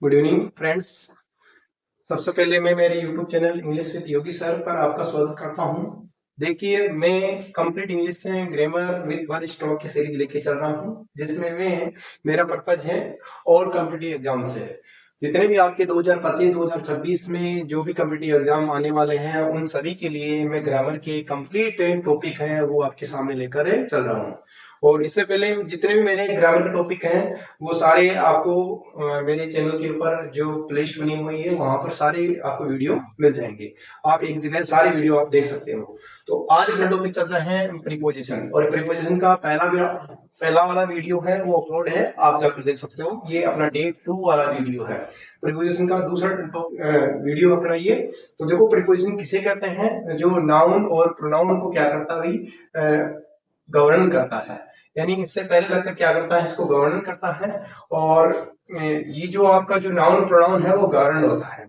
Good evening friends. सबसे पहले मैं मेरे YouTube channel English with Yogi sir पर आपका स्वागत करता हूं। देखिए, मैं कंप्लीट इंग्लिश से ग्रामर विद वन स्टॉक की सीरीज लेके चल रहा हूं, जिसमें मेरा पर्पज है और कॉम्पिटिटिव एग्जाम से जितने भी आपके 2025-2026 में जो भी कॉम्पिटिटिव एग्जाम आने वाले हैं, उन सभी के लिए मैं ग्रामर के कंप्लीट टॉपिक है वो आपके सामने लेकर चल रहा हूँ। और इससे पहले जितने भी मेरे ग्रामर के टॉपिक हैं वो सारे आपको मेरे चैनल के ऊपर जो प्लेलिस्ट बनी हुई है वहां पर सारे आपको वीडियो मिल जाएंगे। आप एक जगह सारी वीडियो आप देख सकते हो। तो आज अपना टॉपिक चल रहा है प्रीपोजिशन, और प्रीपोजिशन का पहला वाला वीडियो है वो अपलोड है, आप जाकर देख सकते हो। ये अपना डे 2 वाला वीडियो है। प्रीपोजिशन का दूसरा वीडियो अपना ये। तो देखो, प्रीपोजिशन किसे कहते हैं? जो नाउन और प्रोनाउन को क्या करता है, गवर्नन करता है। यानी इससे पहले लगकर क्या करता है, इसको गवर्नन करता है। और ये जो आपका जो नाउन प्रोनाउन है वो गवर्नड होता है।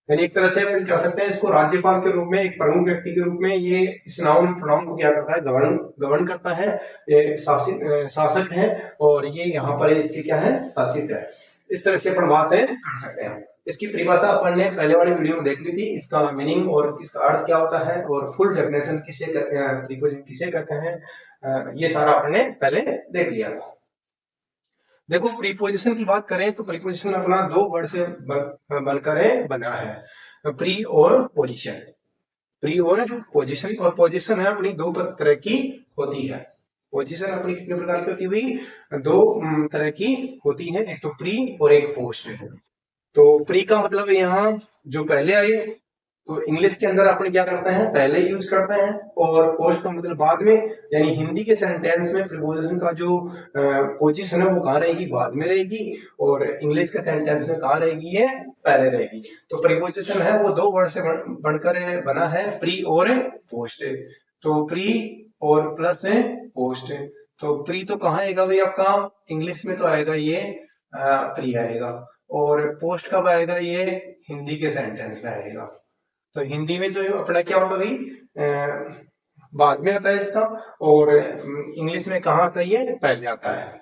यानी एक तरह से हम कह सकते हैं इसको राज्यपाल के रूप में, एक प्रमुख व्यक्ति के रूप में ये इस नाउन प्रोनाउन को क्या करता है, गवर्न गवर्न करता है। ये शासक है, और ये यहाँ पर इसके क्या है, शासित है। इस तरह से अपन बातें कर सकते हैं। इसकी परिभाषा अपन ने पहले वाली वीडियो में देख ली थी, इसका मीनिंग और इसका अर्थ क्या होता है, और फुल डेफिनेशन किसे कहते हैं, प्रीपोजिशन किसे कहते हैं, ये सारा अपन ने पहले देख लिया था। देखो, प्रीपोजिशन की बात करें तो प्रीपोजिशन अपना दो वर्ड से बनकर बना है, प्री और पोजिशन। प्री और पोजिशन, और पोजिशन है अपनी दो तरह की होती है। पोजिशन अपनी कितने प्रकार की होती हुई, दो तरह की होती है, एक तो प्री और एक पोस्ट है। तो प्री का मतलब यहाँ जो पहले आए, तो इंग्लिश के अंदर अपन क्या करते हैं, पहले यूज करते हैं। और पोस्ट का मतलब बाद में। यानी हिंदी के सेंटेंस में प्रीपोजिशन का जो पोजीशन है वो कहाँ रहेगी, बाद में रहेगी। और इंग्लिश के सेंटेंस में कहाँ रहेगी, ये पहले रहेगी। तो प्रीपोजिशन है वो दो वर्ड से बनकर बना है, प्री और पोस्ट। तो प्री और प्लस है पोस्ट। तो प्री तो कहाँ आएगा भाई आपका, इंग्लिश में तो आएगा ये प्री आएगा। और पोस्ट कब आएगा, ये हिंदी के सेंटेंस में आएगा। तो हिंदी में तो अपना क्या होता भाई, बाद में आता है इसका। और इंग्लिश में कहाँ आता है, ये पहले आता है।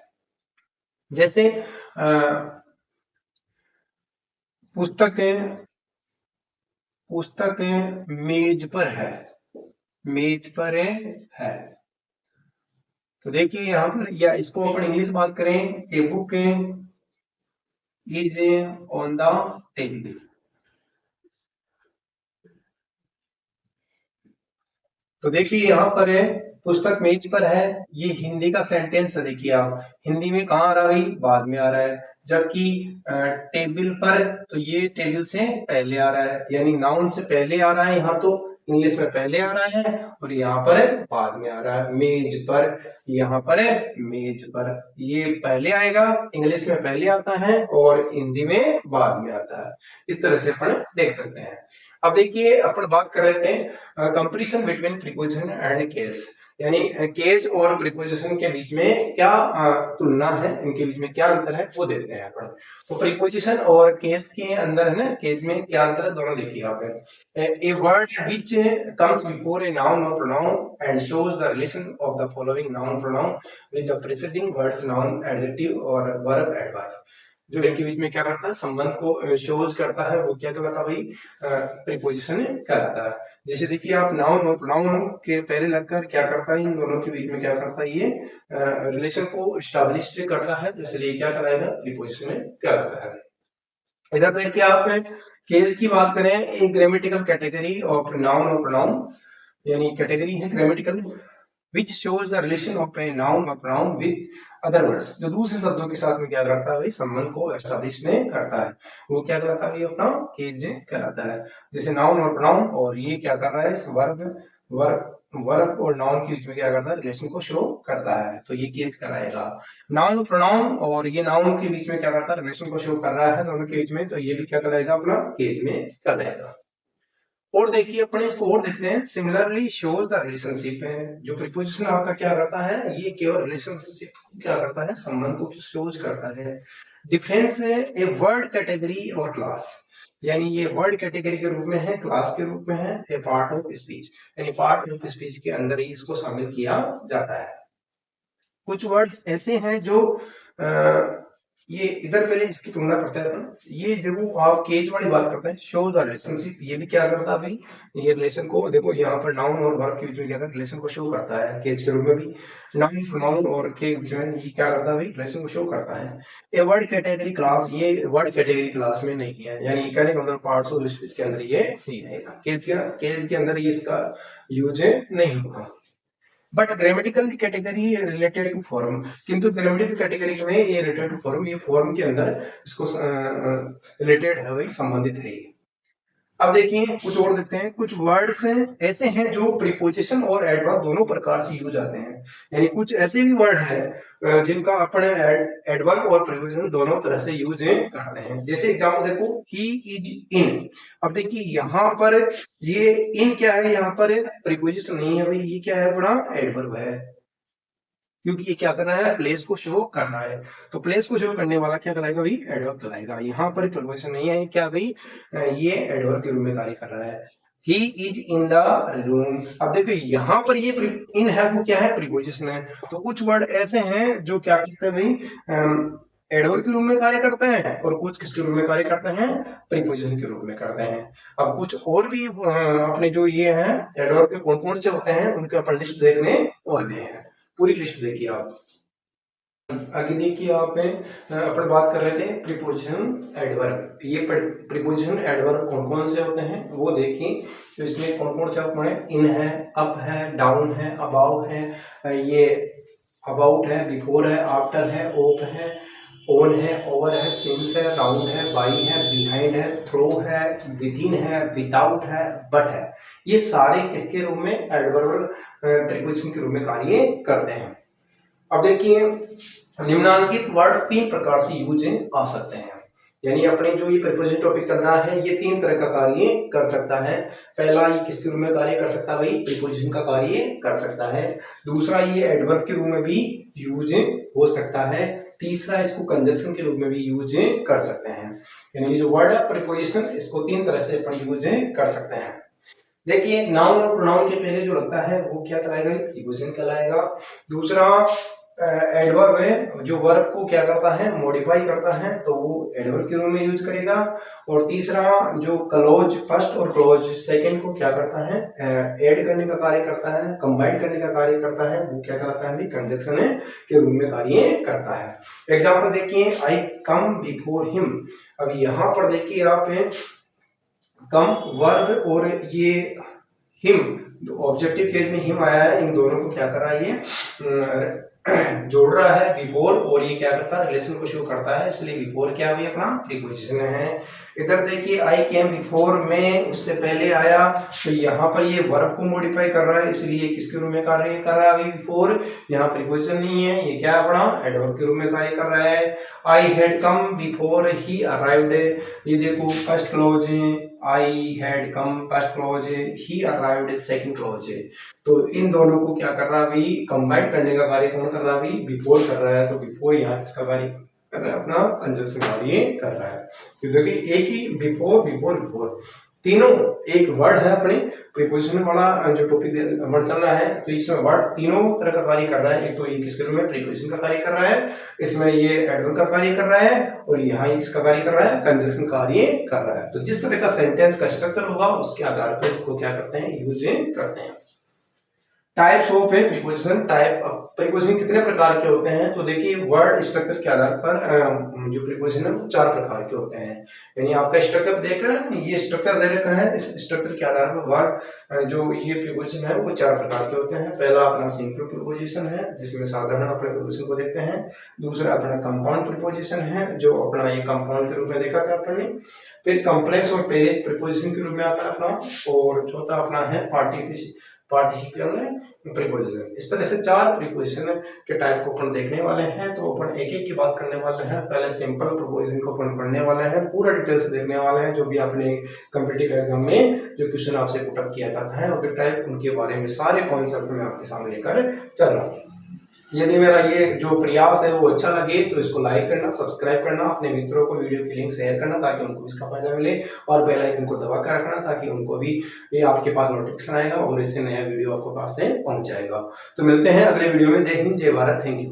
जैसे पुस्तक मेज पर है, मेज पर है। तो देखिए यहाँ पर, या इसको अपन इंग्लिश बात करें, a book is on the table. तो देखिए यहाँ पर है, पुस्तक मेज पर है, ये हिंदी का सेंटेंस है। देखिए आप, हिंदी में कहाँ आ रहा है, बाद में आ रहा है। जबकि टेबल पर, तो ये टेबल से पहले आ रहा है, यानी नाउन से पहले आ रहा है यहाँ। तो इंग्लिश में पहले आ रहा है, और यहाँ पर बाद में आ रहा है। मेज पर, यहाँ पर मेज पर, ये पहले आएगा, इंग्लिश में पहले आता है और हिंदी में बाद में आता है। इस तरह से अपन देख सकते हैं। अब देखिए, अपन बात कर रहे थे comparison between preposition and case. यानी केज और प्रीपोजिशन के बीच में क्या तुलना है, इनके बीच में क्या अंतर है वो देखते हैं अपन। तो प्रीपोजिशन और केस के अंदर है ना, केज में क्या अंतर है, दोनों देखिए आप। A word which comes before a noun और pronoun and shows the relation of the following noun pronoun with the preceding words, noun, adjective और वर्ब, एडवर्ब। जो इनके बीच में क्या करता है, संबंध को शोज करता है, वो क्या कहलाता है भाई, प्रीपोजिशन कहलाता है। जैसे देखिए आप, नाउन और प्रोनाउन के पहले लगकर क्या करता है, इन दोनों के बीच में क्या करता है, ये रिलेशन को स्टैब्लिश करता है, इसलिए क्या कहलाएगा, प्रीपोजिशन कहलाता है। इधर देखिए आप, केस की बात करें, एक ग्रामेटिकल कैटेगरी ऑफ नाउन और प्रोनाउन। यानी कैटेगरी है grammatical, which shows the relation of a noun or pronoun with other words, जो दूसरे शब्दों के साथ में क्या करता है भाई, संबंध को एस्टैब्लिश में करता है, वो क्या कहलाता है, अपना केज कहलाता है। जैसे नाउन और प्रोनाउन, और ये क्या कर रहा है, इस वर्ब और नाउन के बीच में क्या करता है, रिलेशन को शो करता है, तो ये केज कराएगा। नाउन और प्रोनाउन, और ये नाउन के बीच में क्या करता है, रिलेशन को शो कर रहा है दोनों के बीच में, तो ये भी क्या कराएगा, अपना केज में कराएगा। और देखिए अपने इसको और देखते हैं, सिमिलरली शोज द रिलेशनशिप है। जो प्रीपोजिशन आपका क्या करता है, ये केवल रिलेशनशिप को क्या करता है, संबंध को शोज करता है। डिफरेंस ए वर्ड कैटेगरी और क्लास, यानी ये वर्ड कैटेगरी के रूप में है, क्लास के रूप में है, ए पार्ट ऑफ स्पीच, यानी पार्ट ऑफ स्पीच के अंदर ही इसको शामिल किया जाता है। कुछ वर्ड्स ऐसे हैं जो ये इधर पहले इसकी तुलना करते हैं अपन। ये देखो आप केज वाली बात करते हैं, शो द रिलेशनशिप, ये भी क्या करता है भाई, ये रिलेशन को देखो यहाँ पर नाउन और वर्ब के बीच में क्या करता है, रिलेशन को शो करता है। केज के रूप में भी नाउन प्रोनाउन और के बीच में ये क्या करता है भाई, रिलेशन को शो करता है। ए वर्ड कैटेगरी क्लास, ये वर्ड कैटेगरी क्लास में नहीं है, यानी कहने का मतलब पार्ट्स ऑफ स्पीच के अंदर ये नहीं है, केज के अंदर ये इसका यूज नहीं होता। But grammatical category related to form, किंतु ग्रामेटिकल कैटेगरी में ये रिलेटेड टू फॉर्म, ये फॉर्म के अंदर इसको रिलेटेड है भाई, संबंधित है ये। अब देखिए कुछ और देखते हैं, कुछ वर्ड्स हैं ऐसे हैं जो प्रीपोजिशन और एडवर्ब दोनों प्रकार से यूज आते हैं, यानी कुछ ऐसे भी वर्ड हैं जिनका अपने एडवर्ब और प्रीपोजिशन दोनों तरह से यूज करते हैं। जैसे एग्जांपल देखो, ही इज इन। अब देखिए यहाँ पर ये इन क्या है, यहाँ पर प्रीपोजिशन नहीं है भाई, ये क्या है अपना एडवर्ब है, क्योंकि ये क्या कर रहा है, प्लेस को शो कर रहा है। तो प्लेस को शो करने वाला क्या कहलाएगा भाई, एडवर्ब कहलाएगा। यहाँ पर प्रीपोजिशन नहीं है, क्या भाई, ये एडवर्ब के रूप में कार्य कर रहा है। He is in the room. अब देखो यहाँ पर ये इन है, वो क्या है, प्रीपोजिशन है। तो कुछ वर्ड ऐसे हैं जो क्या करते हैं भाई, एडवर्ब के रूप में कार्य करते हैं, और कुछ किसके रूप में कार्य करते हैं, प्रीपोजिशन के रूप में करते हैं। अब कुछ और भी अपने जो ये हैं एडवर्ब के कौन कौन से होते हैं, उनके अपन लिस्ट देखने वाले हैं। पूरी लिस्ट देखिए आप। आगे देखिए आप अपन बात कर रहे थे प्रीपोजिशन एडवर्ब। ये प्रीपोजिशन एडवर्ब कौन कौन से होते हैं वो देखिए। तो इसमें कौन कौन से होते हैं, इन है, अप है, डाउन है, अबाउ है, ये अबाउट है, बिफोर है, आफ्टर है, ओप है, ऑन है, ओवर है, सिंस है, राउंड है, बाई है, बिहाइंड है, थ्रो है, विदिन है, विदाउट है, बट है। ये सारे किसके रूप में, एडवर्ब प्रीपोजिशन के रूप में कार्य करते हैं। अब देखिए निम्नांकित वर्ड्स तीन प्रकार से यूज आ सकते हैं, यानी अपने जो ये प्रीपोजिशन टॉपिक चल रहा है ये तीन तरह का कार्य कर सकता है। पहला ये किसके रूप में कार्य कर सकता है भाई, प्रीपोजिशन का कार्य कर सकता है। दूसरा ये एडवर्ब के रूप में भी यूज हो सकता है। तीसरा इसको कंजक्शन के रूप में भी यूज कर सकते हैं। यानी जो वर्ड है प्रीपोजिशन, इसको तीन तरह से अपन यूज कर सकते हैं। देखिए नाउन और प्रोनाउन के पहले जो लगता है वो क्या कहलाएगा, प्रीपोजिशन कहलाएगा। दूसरा एडवर्ब है, जो वर्ब को क्या करता है, मॉडिफाई करता है, तो वो एडवर्ब के रूप में यूज करेगा। और तीसरा जो क्लोज फर्स्ट और क्लोज सेकंड को क्या करता है, ऐड करने का कार्य करता है, कंबाइन करने का कार्य करता है, वो क्या कहलाता है, कंजक्शन के रूप में कार्य करता है। एग्जाम्पल देखिए, आई कम बिफोर हिम। अब यहाँ पर देखिए आप कम वर्ब और ये हिम ऑब्जेक्टिव केस में हिम आया है, इन दोनों को क्या कर रहा है, ये जोड़ रहा है बिफोर, और ये क्या करता है, रिलेशन को शो करता है, इसलिए बिफोर क्या हुई अपना प्रीपोजिशन है। इधर देखिए आई केम बिफोर में उससे पहले आया, तो यहाँ पर ये वर्ब को मॉडिफाई कर रहा है, इसलिए किसके रूप में कार्य कर रहा है बिफोर, यहाँ प्रीपोजिशन नहीं है, ये क्या अपना एडवर्ब के रूप में कार्य कर रहा है। I had come before he arrived, ये देखो first close I had come first close, he arrived second close. तो इन दोनों को क्या कर रहा है भाई, कंबाइन करने का कार्य कौन कर रहा है भाई, बिफोर कर रहा है। तो बिफोर यहाँ किसका कार्य कर रहा है, अपना कंजक्शन कार्य कर रहा है। तो देखिए एक ही बिफोर बिफोर बिफोर तीनों एक वर्ड है अपने प्रीपोजिशन वाला जो टॉपिक वर्ड चल रहा है, तो इसमें वर्ड तीनों तरह का कार्य कर रहा है। एक तो ये किसके रूप में प्रीपोजिशन का कार्य कर रहा है, इसमें ये एडवर्ब का कार्य कर रहा है, और यहाँ ये किसका कार्य कर रहा है, कंजक्शन कार्य कर रहा है। तो जिस तरह का सेंटेंस का स्ट्रक्चर होगा उसके आधार पर इसको क्या करते हैं, यूज करते हैं। टाइप्स ऑफ है प्रीपोजिशन। टाइप प्रीपोजिशन कितने प्रकार के होते हैं, तो देखिए वर्ड स्ट्रक्चर के आधार पर जो प्रीपोजिशन है वो चार प्रकार के होते हैं। यानी आपका स्ट्रक्चर देख रहे हैं, ये स्ट्रक्चर दे रखा है, इस स्ट्रक्चर के आधार पर वर्ड जो ये प्रीपोजिशन है वो चार प्रकार के होते हैं। पहला अपना सिंपल प्रीपोजिशन है, जिसमें साधारण अपने प्रीपोजिशन को देखते हैं। दूसरा अपना कंपाउंड प्रीपोजिशन है, जो अपना ये कंपाउंड के रूप में देखा था अपने। फिर कॉम्प्लेक्स और पेरेज प्रीपोजिशन के रूप में आता है अपना। और चौथा अपना है पार्टिसिपियल प्रीपोजिशन। इस तरह से चार प्रीपोजिशन के टाइप को अपन देखने वाले हैं। तो अपन एक एक की बात करने वाले हैं। पहले सिंपल प्रीपोजिशन को अपन पढ़ने वाले हैं, पूरा डिटेल से देखने वाले हैं, जो भी अपने कॉम्पिटिटिव एग्जाम में जो क्वेश्चन आपसे पुट अप किया जाता है और टाइप उनके बारे में सारे कॉन्सेप्ट में आपके सामने लेकर चल रहा हूँ। यदि मेरा ये जो प्रयास है वो अच्छा लगे तो इसको लाइक करना, सब्सक्राइब करना, अपने मित्रों को वीडियो की लिंक शेयर करना ताकि उनको इसका फायदा मिले, और बेल आइकन को दबा कर रखना ताकि उनको भी ये आपके पास नोटिफिकेशन आएगा और इससे नया वीडियो आपको पास से पहुंच जाएगा। तो मिलते हैं अगले वीडियो में। जय हिंद, जय भारत, थैंक यू।